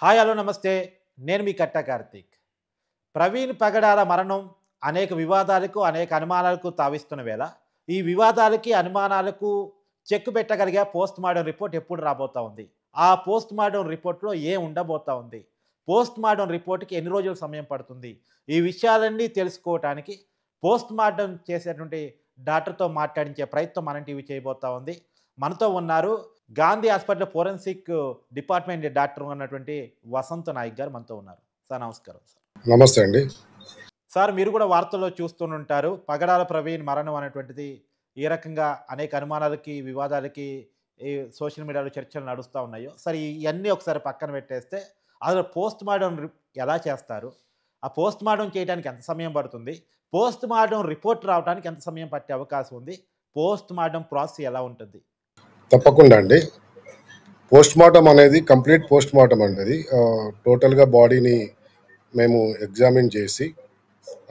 Hi hello నమస్తే. నేను మీ కట్టా కార్తీక్. ప్రవీణ్ పగడాల మరణం అనేక వివాదాలకు, అనేక అనుమానాలకు తావిస్తున్న వేళ, ఈ వివాదాలకి, అనుమానాలకు చెక్ పెట్టగలిగే పోస్ట్‌మార్టం రిపోర్ట్ ఎప్పుడు రాబోతా ఉంది? ఆ పోస్ట్‌మార్టం రిపోర్ట్‌లో ఏం ఉండబోతా ఉంది? పోస్ట్‌మార్టం రిపోర్ట్‌కి ఎన్ని రోజులు సమయం పడుతుంది? ఈ విషయాలన్నీ తెలుసుకోవటానికి పోస్ట్‌మార్టం చేసేటువంటి డాక్టర్‌తో మాట్లాడించే ప్రయత్నం మన టీవీ చేయబోతా ఉంది. మనతో ఉన్నారు Gandhi hospital forensic department doctor ఉన్నటువంటి వసంత్ నాయక్ గారు మనతో ఉన్నారు. సార్ నమస్కారం సార్. నమస్తే అండి. సార్ మీరు కూడా వార్తల్లో చూస్తూనుంటారు. పగడాల ప్రవీణ్ మరణం అనేటువంటిది ఏ రకంగా అనేక అనుమానాలకి, వివాదాలకి ఈ సోషల్ మీడియాలో చర్చలు నడుస్తా ఉన్నాయో. సరే ఇయన్నీ ఒకసారి పక్కన పెట్టేస్తే అసలు పోస్ట్‌మార్టం ఎలా చేస్తారు? ఆ పోస్ట్‌మార్టం చేయడానికి ఎంత సమయం పడుతుంది? పోస్ట్‌మార్టం రిపోర్ట్ రావడానికి ఎంత సమయం పట్టే అవకాశం ఉంది? పోస్ట్‌మార్టం ప్రాసెస్ ఎలా ఉంటుంది? తప్పకుండా అండి. పోస్ట్‌మార్టం అనేది కంప్లీట్ పోస్ట్‌మార్టం అండి అది. టోటల్‌గా బాడీని మేము ఎగ్జామిన్ చేసి,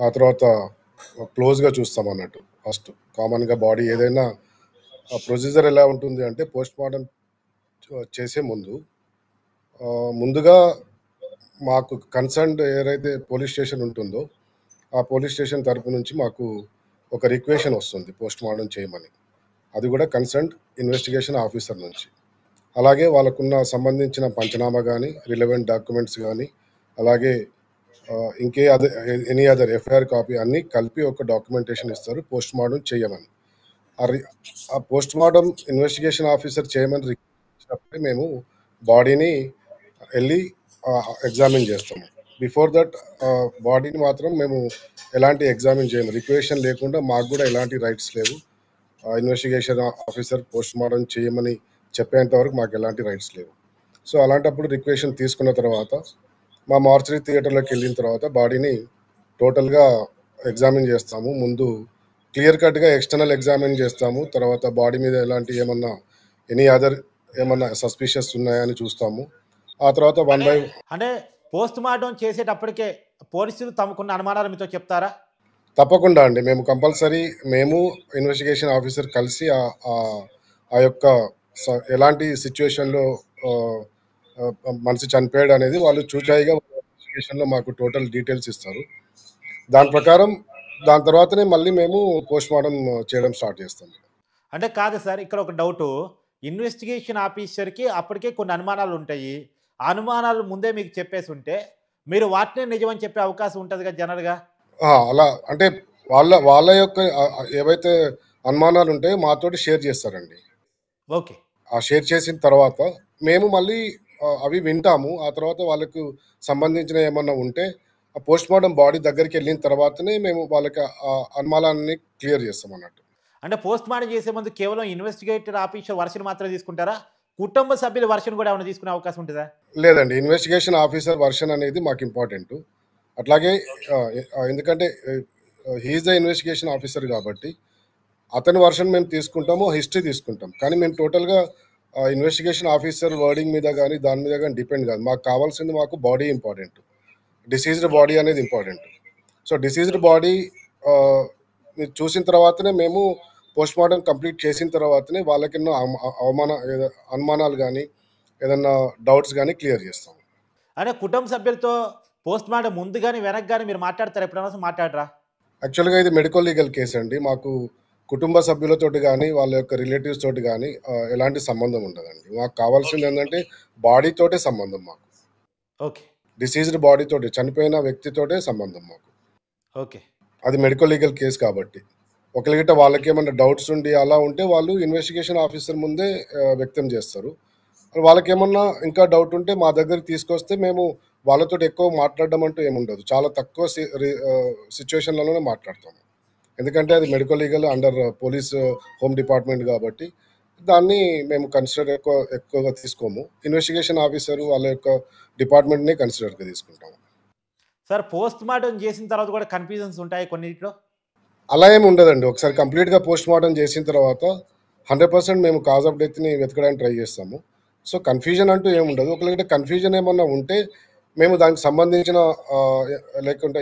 ఆ తర్వాత క్లోజ్‌గా చూస్తామన్నట్టు. ఫస్ట్ కామన్‌గా బాడీ ఏదైనా ప్రొసీజర్ ఎలా ఉంటుంది అంటే పోస్ట్‌మార్టం చేసే ముందుగా మాకు కన్సర్న్డ్ ఏదైతే పోలీస్ స్టేషన్ ఉంటుందో, ఆ పోలీస్ స్టేషన్ తరపు నుంచి మాకు ఒక రిక్వెషన్ వస్తుంది పోస్ట్‌మార్టం చేయమని. అది కూడా కన్సర్న్డ్ ఇన్వెస్టిగేషన్ ఆఫీసర్ నుంచి. అలాగే వాళ్ళకున్న సంబంధించిన పంచనామా కానీ, రిలవెంట్ డాక్యుమెంట్స్ కానీ, అలాగే ఎనీ అదర్ ఎఫ్ఐఆర్ కాపీ అన్నీ కలిపి ఒక డాక్యుమెంటేషన్ ఇస్తారు పోస్ట్‌మార్టం చేయమని. ఆ పోస్ట్‌మార్టం ఇన్వెస్టిగేషన్ ఆఫీసర్ చేయమని రిక్వెస్ట్ మేము బాడీని వెళ్ళి ఎగ్జామిన్ చేస్తాము. బిఫోర్ దట్ బాడీని మాత్రం మేము ఎలాంటి ఎగ్జామిన్ చేయము. రిక్వెషన్ లేకుండా మాకు కూడా ఎలాంటి రైట్స్ లేవు. ఇన్వెస్టిగేషన్ ఆఫీసర్ పోస్ట్‌మార్టం చేయమని చెప్పేంత వరకు మాకు ఎలాంటి రైట్స్ లేవు. సో అలాంటప్పుడు రిక్వెషన్ తీసుకున్న తర్వాత మా మార్చరీ థియేటర్లోకి వెళ్ళిన తర్వాత బాడీని టోటల్గా ఎగ్జామిన్ చేస్తాము. ముందు క్లియర్ కట్గా ఎక్స్టర్నల్ ఎగ్జామిన్ చేస్తాము. తర్వాత బాడీ మీద ఎలాంటి ఎనీ అదర్ ఏమన్నా సస్పిషియస్ ఉన్నాయా అని చూస్తాము. ఆ తర్వాత అంటే పోస్ట్‌మార్టం చేసేటప్పటికే పోలీసులు తమకున్న అనుమానాలు మీతో చెప్తారా? తప్పకుండా అండి. మేము ఇన్వెస్టిగేషన్ ఆఫీసర్ కలిసి ఆ యొక్క ఎలాంటి సిచ్యువేషన్లో మనిషి చనిపోయాడు అనేది వాళ్ళు చూచాయిగా ఇన్వెస్టిగేషన్లో మాకు టోటల్ డీటెయిల్స్ ఇస్తారు. దాని తర్వాతనే మళ్ళీ మేము పోస్ట్‌మార్టం చేయడం స్టార్ట్ చేస్తాం. అంటే కాదు సార్, ఇక్కడ ఒక డౌటు. ఇన్వెస్టిగేషన్ ఆఫీసర్‌కి అప్పటికే కొన్ని అనుమానాలు ఉంటాయి. ఆ అనుమానాలు ముందే మీకు చెప్పేసి ఉంటే మీరు వాటినే నిజమని చెప్పే అవకాశం ఉంటుంది కదా జనరల్‌గా. అలా అంటే వాళ్ళ యొక్క ఏవైతే అనుమానాలు ఉంటాయో మాతోటి షేర్ చేస్తారండి. ఓకే. ఆ షేర్ చేసిన తర్వాత మేము మళ్ళీ అవి వింటాము. ఆ తర్వాత వాళ్ళకు సంబంధించిన ఏమన్నా ఉంటే ఆ పోస్ట్‌మార్టం బాడీ దగ్గరికి వెళ్ళిన తర్వాతనే మేము వాళ్ళకి ఆ అనుమానాన్ని క్లియర్ చేస్తాం అన్నట్టు. అంటే పోస్ట్‌మార్టం చేసే ముందు కేవలం ఇన్వెస్టిగేటర్ ఆఫీసర్ వర్షన్ మాత్రమే తీసుకుంటారా? కుటుంబ సభ్యుల వర్షన్ కూడా ఏమైనా తీసుకునే అవకాశం ఉంటదా? లేదండి. ఇన్వెస్టిగేషన్ ఆఫీసర్ వర్షన్ అనేది మాకు ఇంపార్టెంటు. అట్లాగే ఎందుకంటే he is the investigation officer కాబట్టి అతని వర్షన్ మేము తీసుకుంటాము, హిస్టరీ తీసుకుంటాం. కానీ మేము టోటల్‌గా ఇన్వెస్టిగేషన్ ఆఫీసర్ వర్డింగ్ మీద గానీ, దాని మీద గానీ డిపెండ్ కాదు. మాకు కావాల్సింది బాడీ ఇంపార్టెంట్. డిసీజ్డ్ బాడీ అనేది ఇంపార్టెంట్. సో డిసీజ్డ్ బాడీ మీరు చూసిన తర్వాతనే మేము పోస్ట్‌మార్టం కంప్లీట్ చేసిన తర్వాతనే వాళ్ళకెన్నో అనుమానాలు గానీ, ఏదన్నా డౌట్స్ గానీ క్లియర్ చేస్తాం. అంటే కుటుంబ సభ్యులతో పోస్ట్‌మార్టం ముందు గాని, వెనక గాని మీరు మాట్లాడతారా? ఎప్పుడైనా అసలు మాట్లాడరా? యాక్చువల్‌గా ఇది మెడికల్ లీగల్ కేస్ అండి. మాకు కుటుంబ సభ్యులతోటి గానీ, వాళ్ళ యొక్క రిలేటివ్స్ తోటి గానీ ఎలాంటి సంబంధం ఉండదండి. మాకు కావాల్సిందేందంటే బాడీతోటే సంబంధం మాకు. ఓకే. డిసీజ్డ్ బాడీతోటి, చనిపోయిన వ్యక్తితోటే సంబంధం మాకు. ఓకే. అది మెడికల్ లీగల్ కేస్ కాబట్టి. ఒకవేళ గిట్ట వాళ్ళకేమన్నా డౌట్స్ ఉండి అలా ఉంటే వాళ్ళు ఇన్వెస్టిగేషన్ ఆఫీసర్ ముందే వ్యక్తం చేస్తారు. వాళ్ళకేమన్నా ఇంకా డౌట్ ఉంటే మా దగ్గరికి తీసుకొస్తే మేము వాళ్ళతోటి ఎక్కువ మాట్లాడడం అంటూ ఏముండదు. చాలా తక్కువ సిచ్యువేషన్‌లలోనే మాట్లాడతాము. ఎందుకంటే అది medical legal under police home department కాబట్టి దాన్ని మేము ఎక్కువగా తీసుకోము. ఇన్వెస్టిగేషన్ ఆఫీసర్ వాళ్ళ యొక్క డిపార్ట్మెంట్‌నే కన్సిడర్‌గా తీసుకుంటాము. సార్ పోస్ట్‌మార్టం చేసిన తర్వాత కూడా కన్‌ఫ్యూజన్స్ ఉంటాయి కొన్నిట్లో? అలా ఏమి ఉండదండి. ఒకసారి కంప్లీట్‌గా పోస్ట్‌మార్టం చేసిన తర్వాత 100% మేము కాజ్ ఆఫ్ డెత్‌ని వెతకడానికి ట్రై చేస్తాము. సో, కన్‌ఫ్యూజన్ అంటూ ఏముండదు. ఒకవేళ కన్‌ఫ్యూజన్ ఏమన్నా ఉంటే మేము దానికి సంబంధించిన లేకుంటే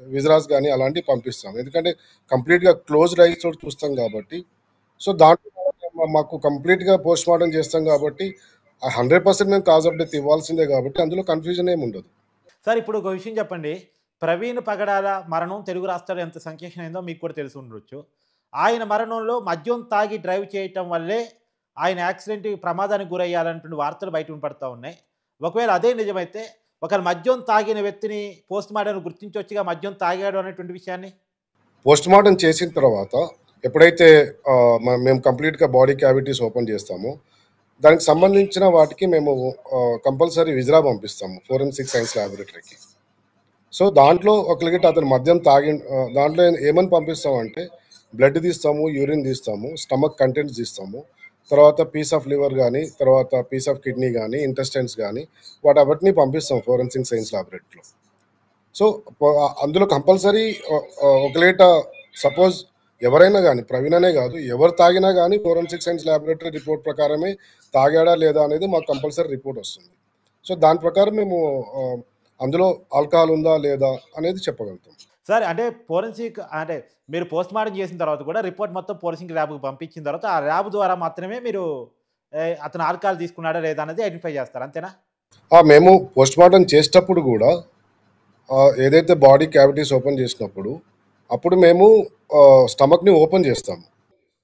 విజిరాస్ గానీ అలాంటివి పంపిస్తాం. ఎందుకంటే కంప్లీట్‌గా క్లోజ్డ్ ఐస్ తోటి చూస్తాం కాబట్టి. సో, దాంట్లో మాకు కంప్లీట్‌గా పోస్ట్‌మార్టం చేస్తాం కాబట్టి 100% మేము కాజ్ ఆఫ్ డెత్ ఇవ్వాల్సిందే కాబట్టి అందులో కన్ఫ్యూజన్ ఏమి ఉండదు. సార్ ఇప్పుడు ఒక విషయం చెప్పండి. ప్రవీణ్ పగడాల మరణం తెలుగు రాష్ట్రాల్లో ఎంత సంకేషమైందో మీకు కూడా తెలిసి ఉండొచ్చు. ఆయన మరణంలో మద్యం తాగి డ్రైవ్ చేయటం వల్లే ఆయన యాక్సిడెంట్ ప్రమాదానికి గురయ్యాలన్నటువంటి వార్తలు బయట వినపడతా ఉన్నాయి. ఒకవేళ అదే నిజమైతే ఒకవేళ మద్యం తాగిన వ్యక్తిని పోస్ట్‌మార్టం గుర్తించొచ్చుగా మద్యం తాగాడు అనేటువంటి విషయాన్ని? పోస్ట్‌మార్టం చేసిన తర్వాత ఎప్పుడైతే మేము కంప్లీట్‌గా బాడీ క్యావిటీస్ ఓపెన్ చేస్తామో, దానికి సంబంధించిన వాటికి మేము కంపల్సరీ విజ్రా పంపిస్తాము ఫోరెన్సిక్ సైన్స్ ల్యాబొరేటరీకి. సో, దాంట్లో ఒకలిగిట అతను మద్యం దాంట్లో ఏమని పంపిస్తామంటే బ్లడ్ తీస్తాము, యూరిన్ తీస్తాము, స్టమక్ కంటెంట్స్ తీస్తాము, తర్వాత పీస్ ఆఫ్ లివర్ గానీ, తర్వాత పీస్ ఆఫ్ కిడ్నీ గానీ, ఇంటెస్టైన్స్ గానీ వాటన్నిటిని పంపిస్తాం ఫోరెన్సిక్ సైన్స్ ల్యాబొరేటరీలో. సో, అందులో కంపల్సరీ ఒకలేట సపోజ్ ఎవరైనా గానీ, ప్రవీణ్ అనే కాదు, ఎవరు తాగినా గానీ ఫోరెన్సిక్ సైన్స్ ల్యాబొరేటరీ రిపోర్ట్ ప్రకారమే తాగాడా లేదా అనేది మాకు కంపల్సరీ రిపోర్ట్ వస్తుంది. సో, దాని ప్రకారం మేము అందులో ఆల్కహాల్ ఉందా లేదా అనేది చెప్పగలుగుతాం. సార్ అంటే ఫోరెన్సిక్ అంటే మీరు పోస్ట్‌మార్టం చేసిన తర్వాత కూడా రిపోర్ట్ మొత్తం ఫోరెన్సిక్ ల్యాబ్‌కి పంపించిన తర్వాత ఆ ల్యాబ్ ద్వారా మాత్రమే మీరు అతను ఆల్కహాల్ తీసుకున్నాడా లేదా అనేది ఐడెంటిఫై చేస్తారు. అంతేనా? మేము పోస్ట్‌మార్టం చేసేటప్పుడు కూడా ఏదైతే బాడీ క్యావిటీస్ ఓపెన్ చేసినప్పుడు అప్పుడు మేము స్టమక్‌ని ఓపెన్ చేస్తాము.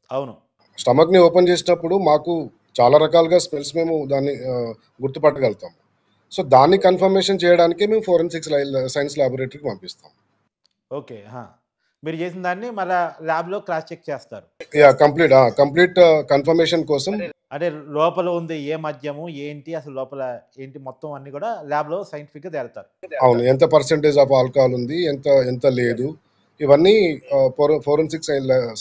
అవును. స్టమక్‌ని ఓపెన్ చేసేటప్పుడు మాకు చాలా రకాలుగా స్మెల్స్ మేము దాన్ని గుర్తుపట్టగలుగుతాం. సో, దాన్ని కన్ఫర్మేషన్ చేయడానికే మేము ఫోరెన్సిక్ సైన్స్ ల్యాబొరేటరీకి పంపిస్తాం. ఓకే. మీరు చేసిన దాన్ని మళ్ళా ల్యాబ్‌లో క్రాస్ చెక్ చేస్తారు. యాహ్! కంప్లీట్ కన్ఫర్మేషన్ కోసం అంటే లోపల ఉంది ఏ మద్యము, ఏంటి అసలు లోపల ఏంటి మొత్తం అన్నీ కూడా ల్యాబ్‌లో సైంటిఫిక్‌గా తేలుతారు. అవును. ఎంత పర్సెంటేజ్ ఆఫ్ ఆల్కహాల్ ఉంది, ఎంత లేదు, ఇవన్నీ ఫోరెన్సిక్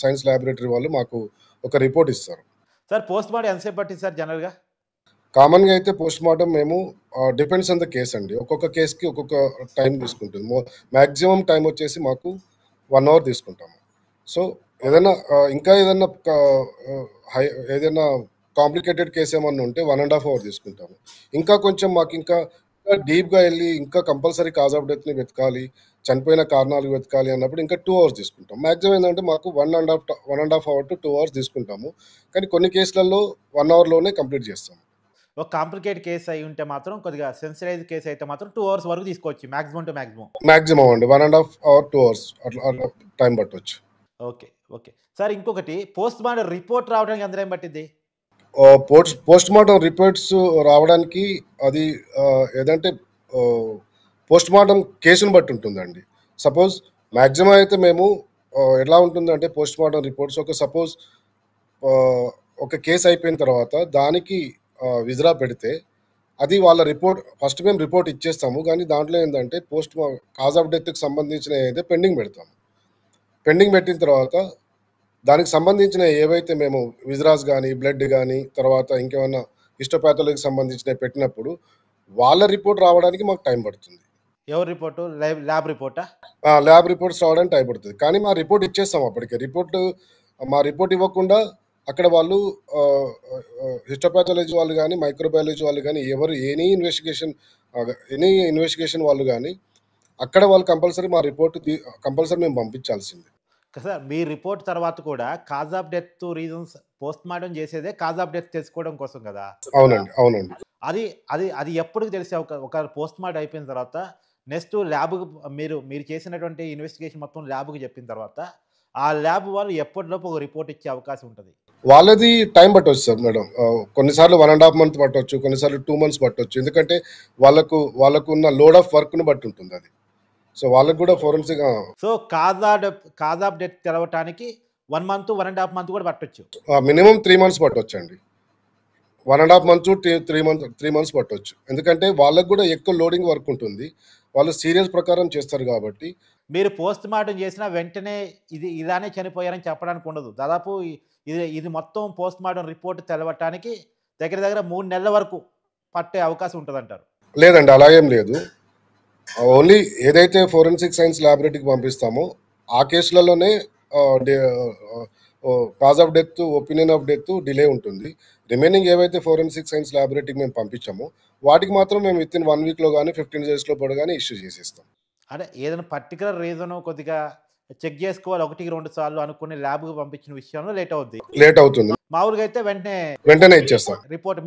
సైన్స్ ల్యాబొరేటరీ వాళ్ళు మాకు ఒక రిపోర్ట్ ఇస్తారు. సార్ పోస్ట్‌మార్టం ఎంతసేపు పట్టింది సార్ జనరల్‌గా? కామన్‌గా అయితే పోస్ట్‌మార్టం మేము డిపెండ్స్ ఆన్ ద కేస్ అండి. ఒక్కొక్క కేస్‌కి ఒక్కొక్క టైం తీసుకుంటుంది. మాక్సిమం టైం వచ్చేసి మాకు 1 అవర్ తీసుకుంటాము. సో, ఏదైనా ఇంకా ఏదైనా ఏదైనా కాంప్లికేటెడ్ కేస్ ఏమన్నా ఉంటే 1½ అవర్ తీసుకుంటాము. ఇంకా కొంచెం మాకు ఇంకా డీప్‌గా ఎళ్లి ఇంకా కంపల్సరీ కాజ్ ఆఫ్ డెత్‌ని వెతకాలి, చనిపోయిన కారణాలు వెతకాలి అన్నప్పుడు ఇంకా 2 అవర్స్ తీసుకుంటాం. మాక్సిమం ఏంటంటే మాకు 1½ అవర్ టు 2 అవర్స్ తీసుకుంటాము. కానీ కొన్ని కేసులలో 1 అవర్‌లోనే కంప్లీట్ చేస్తాం. ఒక కాంప్లికేట్ కేస్ అయి ఉంటే మాత్రం కొద్దిగా సెన్సిటైజ్డ్ కేస్ అయితే మాత్రం 2 అవర్స్ వరకు తీసుకోవచ్చు మాక్సిమం టు మాక్సిమం. మాక్సిమం అండి 1½ అవర్ 2 అవర్స్ అట్లా టైం పట్టొచ్చు. ఓకే. ఓకే. సార్ ఇంకొకటి పోస్ట్‌మార్టం రిపోర్ట్ రావడానికి ఎంత టైం పట్టిద్ది? పోస్ట్‌మార్టం రిపోర్ట్స్ రావడానికి అది ఏదంటే పోస్ట్‌మార్టం కేసుని బట్టి ఉంటుందండి. సపోజ్ మాక్సిమం అయితే మేము ఎలా ఉంటుందంటే పోస్ట్‌మార్టం రిపోర్ట్స్ సపోజ్ ఒక కేస్ అయిపోయిన తర్వాత దానికి విజ్రా పెడితే అది వాళ్ళ రిపోర్ట్ ఫస్ట్ మేము రిపోర్ట్ ఇచ్చేస్తాము. కానీ దాంట్లో ఏందంటే కాజ్ ఆఫ్ డెత్‌కి సంబంధించిన ఏదైతే పెండింగ్ పెడతాము. పెండింగ్ పెట్టిన తర్వాత దానికి సంబంధించిన ఏవైతే మేము విజ్రాస్ గానీ, బ్లడ్ గానీ, తర్వాత ఇంకేమన్నా హిస్టోపాథాలజీకి సంబంధించినవి పెట్టినప్పుడు వాళ్ళ రిపోర్ట్ రావడానికి మాకు టైం పడుతుంది. ఎవరి రిపోర్టు? ల్యాబ్ రిపోర్టా? ల్యాబ్ రిపోర్ట్స్ రావడానికి టైం పడుతుంది. కానీ మా రిపోర్ట్ ఇచ్చేస్తాం అప్పటికే. మా రిపోర్ట్ ఇవ్వకుండా అక్కడ వాళ్ళు హిస్టోపాథాలజీ వాళ్ళు గానీ, మైక్రోబయాలజీ వాళ్ళు గానీ ఎనీ ఇన్వెస్టిగేషన్ వాళ్ళు గానీ అక్కడ వాళ్ళు కంపల్సరీ మా రిపోర్ట్ కంపల్సరీ మేము పంపించాల్సిందే. సార్ మీ రిపోర్ట్ తర్వాత కూడా cause of death reasons postmortem చేసేదే కాజ్ ఆఫ్ డెత్ తెలుసుకోవడం కోసం కదా! అవునండి. అది ఎప్పటికి తెలిసే ఒక పోస్ట్‌మార్టం అయిపోయిన తర్వాత నెక్స్ట్ ల్యాబ్‌కి మీరు చేసినటువంటి ఇన్వెస్టిగేషన్ మొత్తం ల్యాబ్‌కి చెప్పిన తర్వాత ఆ ల్యాబ్ వాళ్ళు ఎప్పటిలోపు ఒక రిపోర్ట్ ఇచ్చే అవకాశం ఉంటది? వాళ్ళది టైం పట్టొచ్చు సార్ మేడం. కొన్నిసార్లు 1½ మంత్ పట్టొచ్చు, కొన్నిసార్లు 2 మంత్స్ పట్టొచ్చు. ఎందుకంటే వాళ్ళకున్న లోడ్ ఆఫ్ వర్క్‌ని బట్టి ఉంటుంది అది. సో, వాళ్ళకి కూడా forensic so cause of death తెలవటానికి 1 మంత్, 1½ మంత్ కూడా పట్టొచ్చు. మినిమం 3 మంత్స్ పట్టొచ్చండి. 1½ మంత్స్ టు 3 మంత్స్ పట్టొచ్చు. ఎందుకంటే వాళ్ళకి కూడా ఎక్కువ లోడింగ్ వర్క్ ఉంటుంది. వాళ్ళు సీరియల్స్ ప్రకారం చేస్తారు కాబట్టి. మీరు పోస్ట్‌మార్టం చేసిన వెంటనే ఇలానే చనిపోయారని చెప్పడానికి ఉండదు. దాదాపు ఇది మొత్తం పోస్ట్‌మార్టం రిపోర్ట్ తెలవటానికి దగ్గర 3 నెలల వరకు పట్టే అవకాశం ఉంటదంటారు. లేదండి, అలా ఏం లేదు. ఓన్లీ ఏదైతే ఫోరెన్సిక్ సైన్స్ ల్యాబొరేటరీకి పంపిస్తామో ఆ కేసులలోనే cause of death, opinion of death delay ఉంటుంది. రిమైనింగ్ ఏవైతే ఫోరెన్సిక్ సైన్స్ ల్యాబొరేటరీకి మేము పంపించామో వాటికి మాత్రం మేము వితిన్ 1 వీక్‌లో గానీ 15 డేస్‌లో గానీ ఇష్యూ చేసేస్తాం. అంటే ఏదైనా పర్టిక్యులర్ రీజను కొద్దిగా చెక్ చేసుకోవాలి 1-2 సార్లు అనుకుని ల్యాబ్‌కి పంపించిన విషయంలో లేట్ అవుద్ది. లేట్ అవుతుంది. మామూలుగా అయితే వెంటనే వెంటనే ఇచ్చేస్తాం.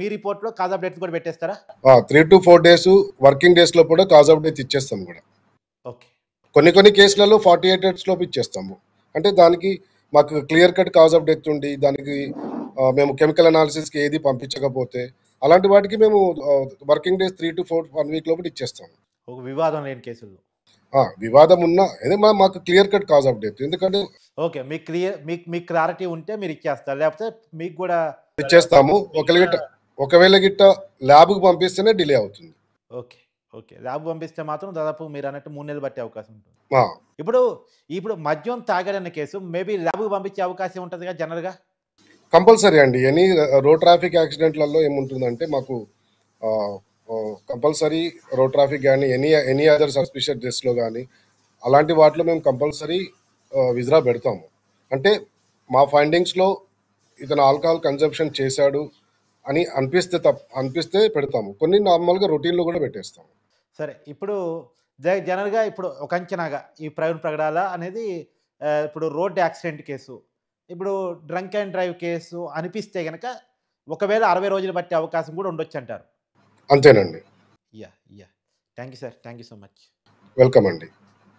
మీ రిపోర్ట్‌లో కాజ్ ఆఫ్ డెత్ కూడా పెట్టేస్తారా? 3-4 డేస్ వర్కింగ్ డేస్‌లో కూడా కాజ్ ఆఫ్ డెత్ ఇచ్చేస్తాం కూడా. ఓకే. కొన్ని కేసులలో 48 అవర్స్ లోపు ఇచ్చేస్తాము. అంటే దానికి మాకు clear cut cause of death ఉండి దానికి మేము కెమికల్ అనాలిసిస్‌కి ఏది పంపించకపోతే అలాంటి వాటికి మేము వర్కింగ్ డేస్ 3-4 1 వీక్ లోపల ఇచ్చేస్తాము. ఒక వివాదం లేని కేసుల్లో. వివాదం ఉన్నా అదే మాకు clear cut cause of death. ఎందుకంటే ఓకే. మీకు క్లారిటీ ఉంటే మీరు ఇచ్చేస్తారు. లేకపోతే మీకు కూడా ఇచ్చేస్తాము. ఒకవేళ గిట్ట ల్యాబ్‌కి పంపిస్తేనే డిలే అవుతుంది. ఓకే. ఓకే. ల్యాబ్‌కి పంపిస్తే మాత్రం దాదాపు మీరన్నట్టు 3 నెలలు పట్టే అవకాశం ఉంటుంది. ఆ! ఇప్పుడు మద్యం తాగాడన్న కేసు మేబీ ల్యాబ్‌కి పంపించే అవకాశం ఉంటదిగా జనరల్‌గా? కంపల్సరీ అండి. ఎనీ రోడ్ ట్రాఫిక్ యాక్సిడెంట్‌లలో ఏముంటుందంటే మాకు కంపల్సరీ రోడ్ ట్రాఫిక్ గానీ ఎనీ అదర్ సస్పిషియస్ డ్రెస్‌లో గానీ అలాంటి వాటిలో మేము కంపల్సరీ విత్‌డ్రా పెడతాము. అంటే మా ఫైండింగ్స్‌లో ఇతను ఆల్కహాల్ కన్జంప్షన్ చేశాడు అని అనిపిస్తే పెడతాము. కొన్ని నార్మల్‌గా రొటీన్‌లో కూడా పెట్టేస్తాము. సరే. ఇప్పుడు జనరల్‌గా ఇప్పుడు ఒక అంచనాగా ఈ ప్రవీణ్ పగడాల అనేది ఇప్పుడు రోడ్ యాక్సిడెంట్ కేసు. ఇప్పుడు డ్రంక్ అండ్ డ్రైవ్ కేసు అనిపిస్తే గనక ఒకవేళ 60 రోజులు పట్టే అవకాశం కూడా ఉండొచ్చంటారు. అంతేనండి. Yeah! Thank you sir. Thank you so much. Welcome అండి.